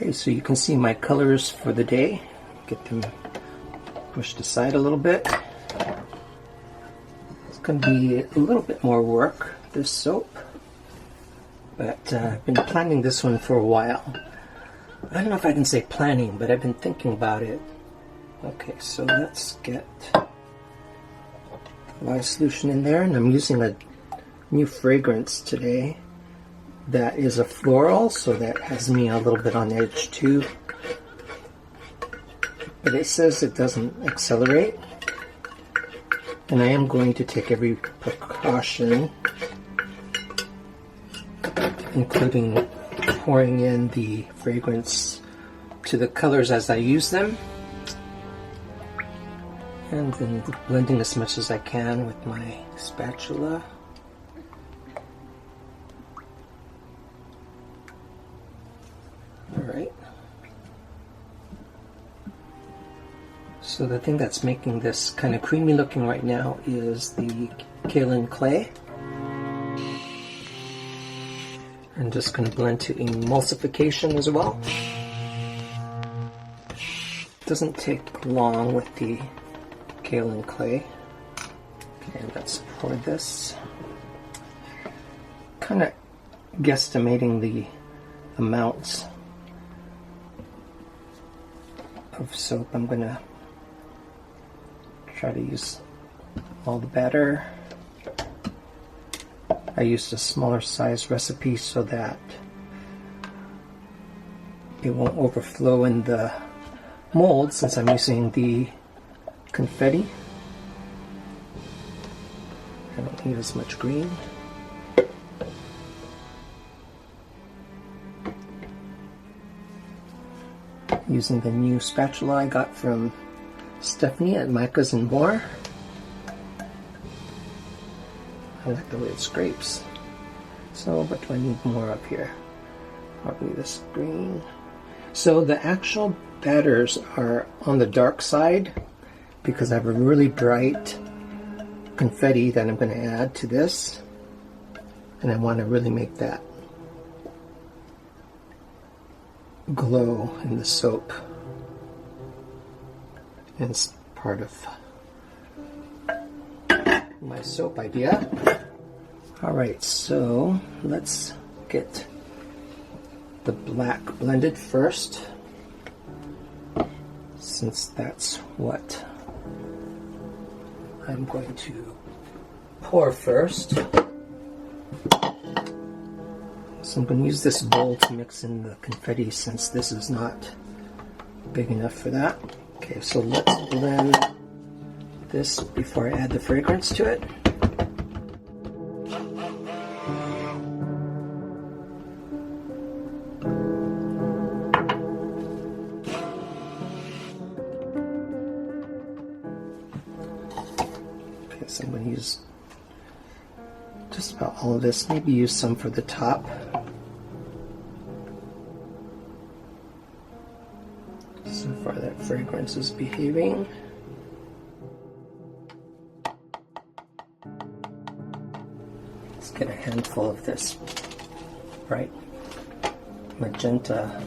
Okay, so you can see my colors for the day. Get them pushed aside a little bit. It's going to be a little bit more work, this soap, but I've been planning this one for a while. I don't know if I can say planning, but I've been thinking about it. Okay, so let's get the lye solution in there, and I'm using a new fragrance today that is a floral, so that has me a little bit on edge too. But it says it doesn't accelerate, and I am going to take every precaution, including pouring in the fragrance to the colors as I use them, and then blending as much as I can with my spatula. Alright. So the thing that's making this kind of creamy looking right now is the kaolin clay. I'm just going to blend to emulsification as well. Doesn't take long with the kaolin clay. Okay, let's pour this. Kind of guesstimating the amounts of soap. I'm going to try to use all the batter. I used a smaller size recipe so that it won't overflow in the mold, since I'm using the confetti. I don't need as much green. Using the new spatula I got from Stephanie at Micah's and More. I like the way it scrapes. So what do I need more up here? Probably this green. So the actual batters are on the dark side because I have a really bright confetti that I'm going to add to this, and I want to really make that glow in the soap. And it's part of my soap idea. Alright, so let's get the black blended first, since that's what I'm going to pour first. So I'm going to use this bowl to mix in the confetti, since this is not big enough for that. Okay, so let's blend this before I add the fragrance to it. Okay, so I'm going to use just about all of this, maybe use some for the top. So far that fragrance is behaving. Let's get a handful of this bright magenta.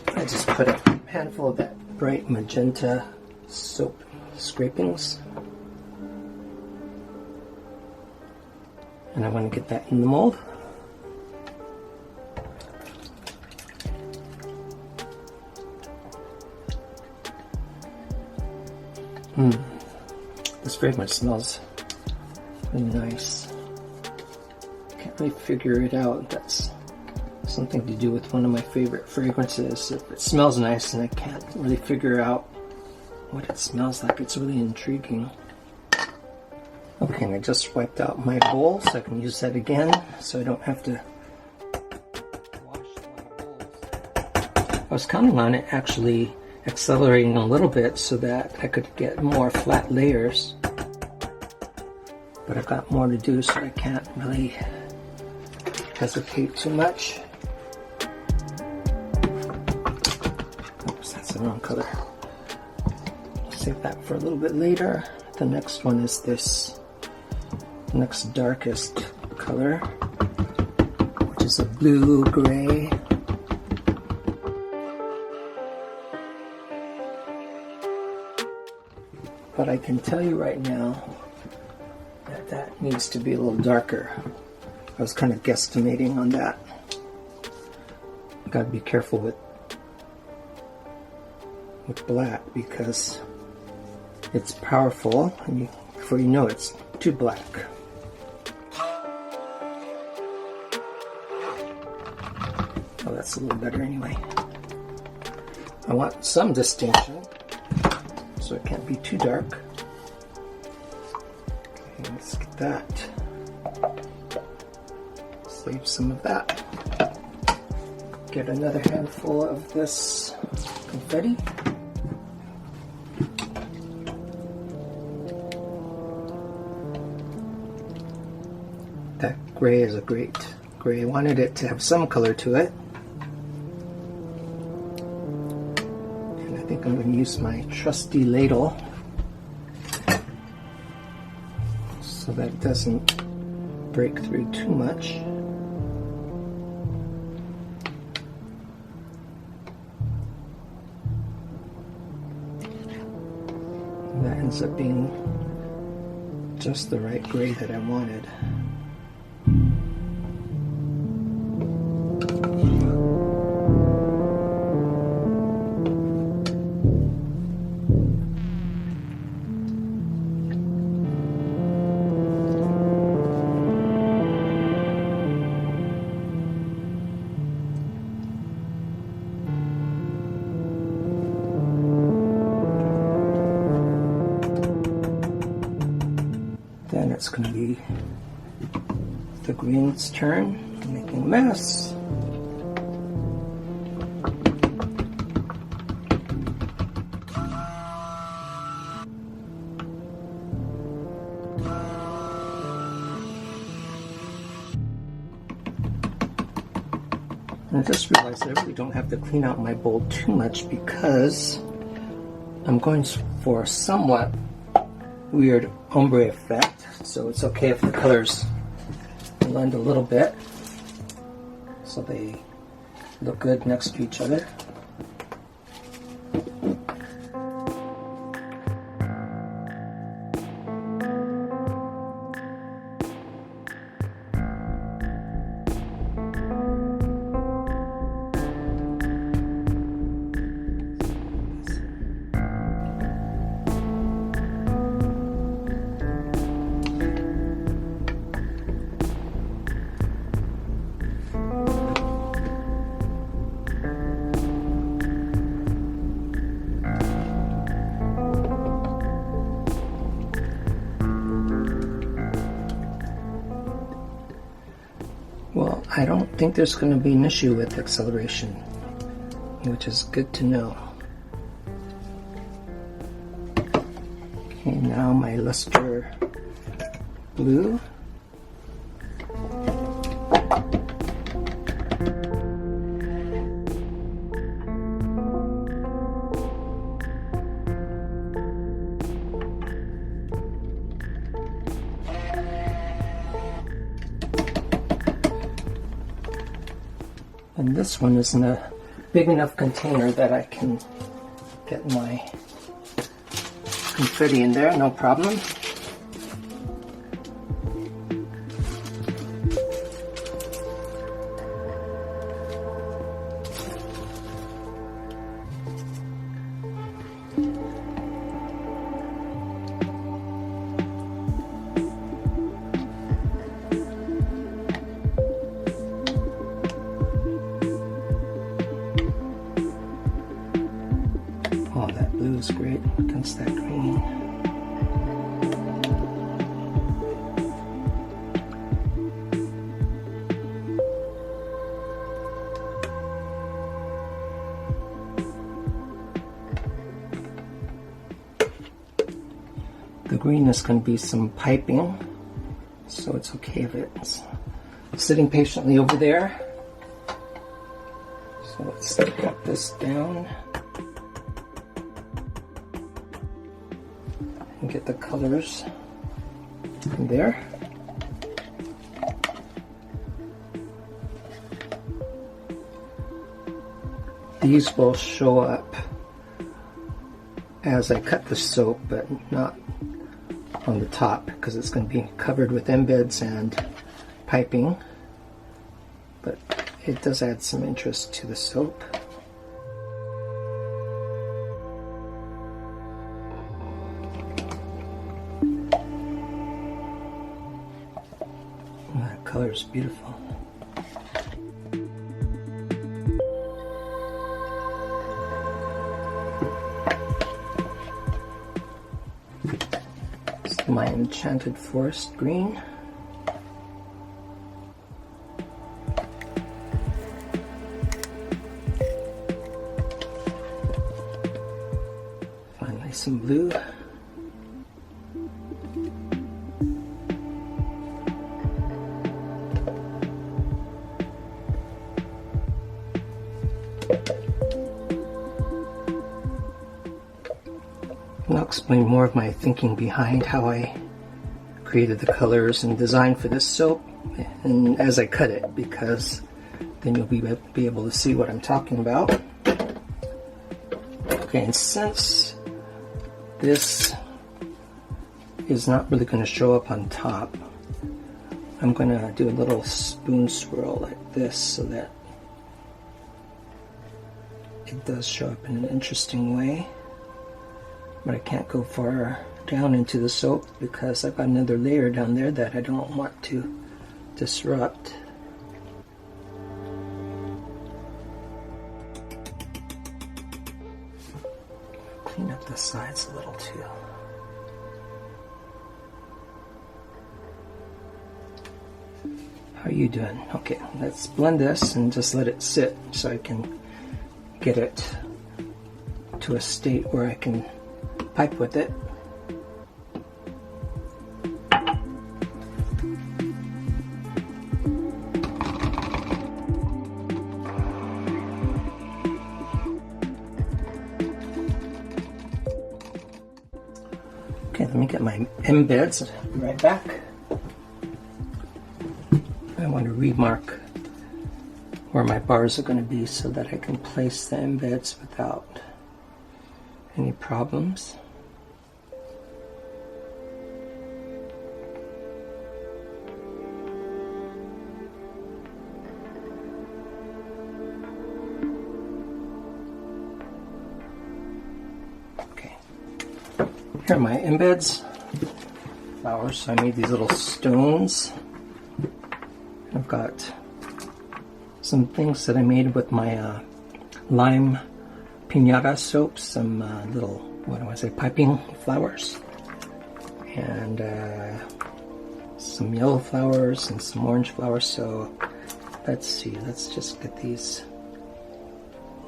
I just put a handful of that bright magenta soap scrapings. And I want to get that in the mold. This fragrance smells really nice. Can't really figure it out. That's something to do with one of my favorite fragrances. If it smells nice and I can't really figure out what it smells like, it's really intriguing. Okay, and I just wiped out my bowl so I can use that again, so I don't have to wash my bowls. I was counting on it actually accelerating a little bit so that I could get more flat layers, but I've got more to do, so I can't really hesitate too much. Oops, that's the wrong color. I'll save that for a little bit later. The next one is this next darkest color, which is a blue gray. But I can tell you right now that that needs to be a little darker. I was kind of guesstimating on that. Got to be careful with black because it's powerful, and before you know it, it's too black. Oh, that's a little better anyway. I want some distinction, so it can't be too dark. Okay, let's get that. Save some of that. Get another handful of this confetti. That gray is a great gray. I wanted it to have some color to it. And I think I'm going to use my trusty ladle so that it doesn't break through too much. And that ends up being just the right gray that I wanted. Then it's going to be the green's turn, making a mess. And I just realized I really don't have to clean out my bowl too much because I'm going for a somewhat weird ombre effect, so it's okay if the colors blend a little bit so they look good next to each other. Well, I don't think there's going to be an issue with acceleration, which is good to know. Okay, now my luster blue. And this one is in a big enough container that I can get my confetti in there, no problem. Oh, that blue is great against that green. The green is going to be some piping, so it's okay if it's sitting patiently over there. So let's get this down and get the colors in there. these will show up as I cut the soap, but not on the top because it's going to be covered with embeds and piping, but it does add some interest to the soap. That color is beautiful. My enchanted forest green. Finally some blue. And I'll explain more of my thinking behind how I created the colors and design for this soap and as I cut it, because then you'll be able to see what I'm talking about. Okay, and since this is not really going to show up on top, I'm going to do a little spoon swirl like this so that it does show up in an interesting way. But I can't go far down into the soap because I've got another layer down there that I don't want to disrupt. Clean up the sides a little too. How are you doing? Okay, let's blend this and just let it sit so I can get it to a state where I can pipe with it. Okay, let me get my embeds. I'll be right back. I want to remark where my bars are going to be so that I can place the embeds without any problems. Okay, here are my embeds flowers. So I made these little stones. I've got some things that I made with my lime piñata soap, some little, what do I say, piping flowers, and some yellow flowers and some orange flowers. So let's see, let's just get these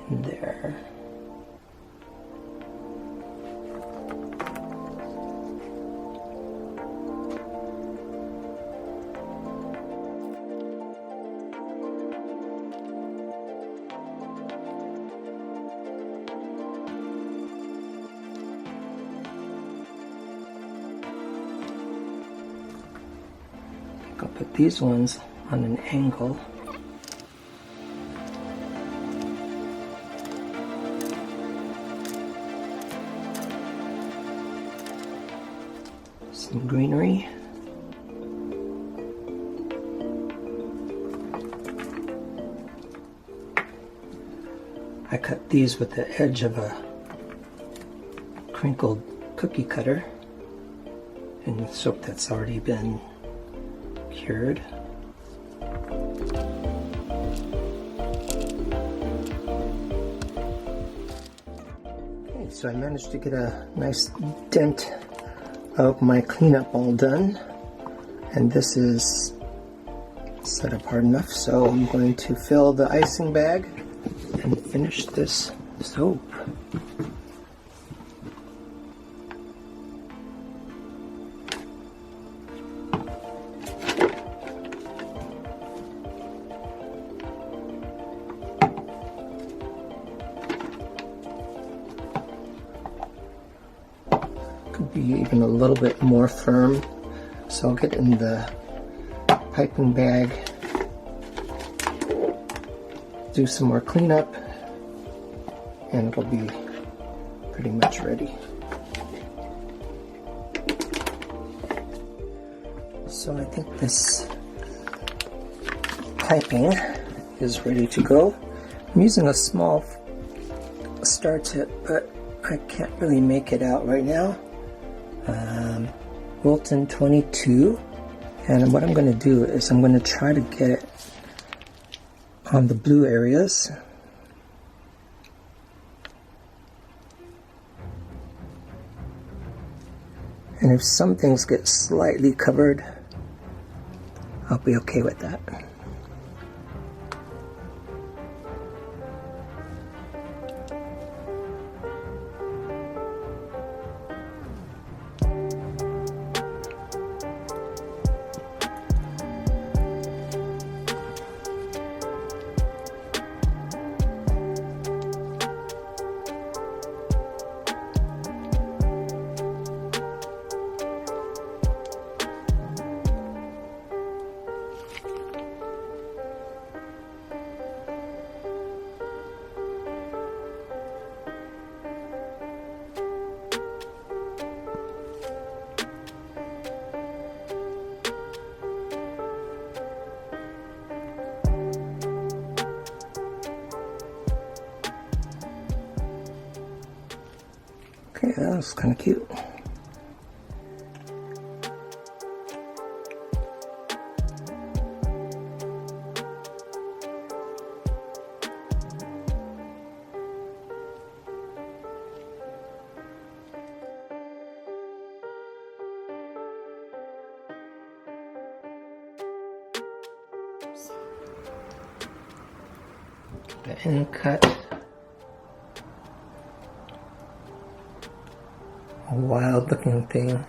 in there. I'll put these ones on an angle. Some greenery. I cut these with the edge of a crinkled cookie cutter in soap that's already been cured. Okay, so I managed to get a nice dent of my cleanup all done, and this is set up hard enough, so I'm going to fill the icing bag and finish this soap. Could be even a little bit more firm, so I'll get in the piping bag, do some more cleanup, and it'll be pretty much ready. So I think this piping is ready to go. I'm using a small star tip, but I can't really make it out right now. Wilton 22, and what I'm going to do is I'm going to try to get it on the blue areas. And if some things get slightly covered, I'll be okay with that. Okay, that was kind of cute. The end cut. A wild looking thing. I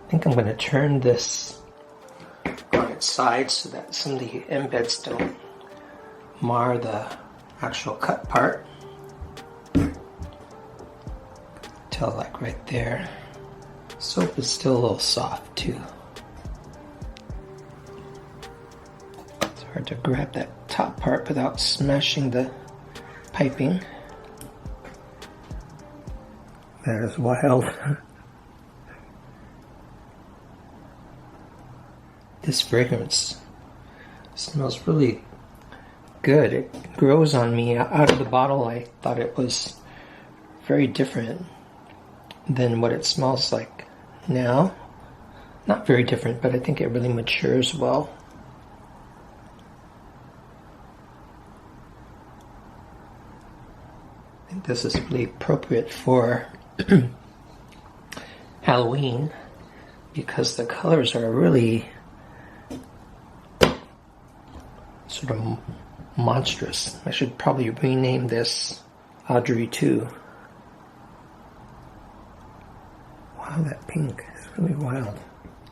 think I'm going to turn this on its side so that some of the embeds don't mar the actual cut part. Tell, like right there. Soap is still a little soft too. It's hard to grab that top part without smashing the piping. That is wild. This fragrance smells really good. It grows on me out of the bottle. I thought it was very different than what it smells like now. Not very different, but I think it really matures well. I think this is really appropriate for Halloween because the colors are really sort of monstrous. I should probably rename this Audrey 2. Wow, that pink is really wild.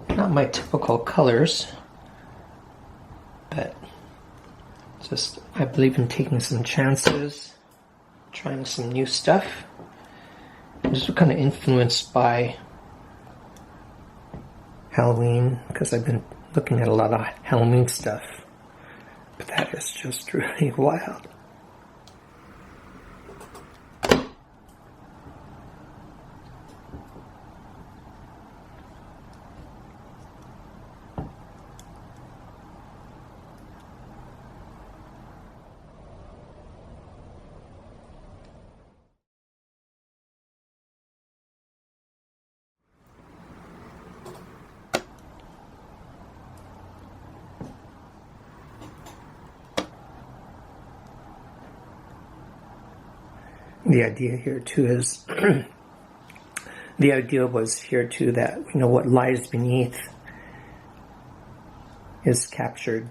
Not my typical colors, but just I believe in taking some chances, trying some new stuff. I'm just kind of influenced by Halloween because I've been looking at a lot of Halloween stuff. But that is just really wild. The idea here too is, the idea was here too that, you know, what lies beneath is captured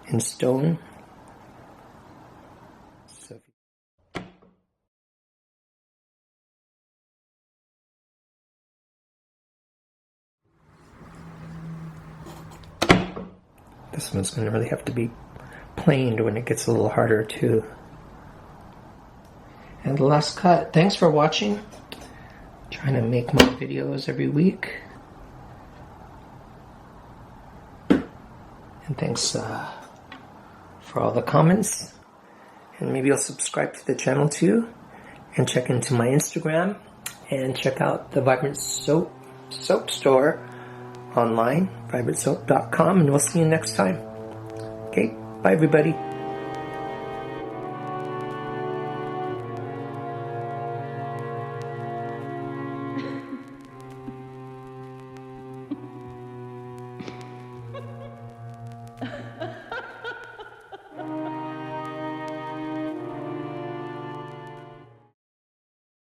in stone. So this one's going to really have to be planed when it gets a little harder too. And the last cut. Thanks for watching. Trying to make more videos every week. And thanks for all the comments And maybe you'll subscribe to the channel too, and check into my Instagram, and check out the Vibrant Soap store online, vibrantsoap.com, and we'll see you next time. Okay, bye everybody.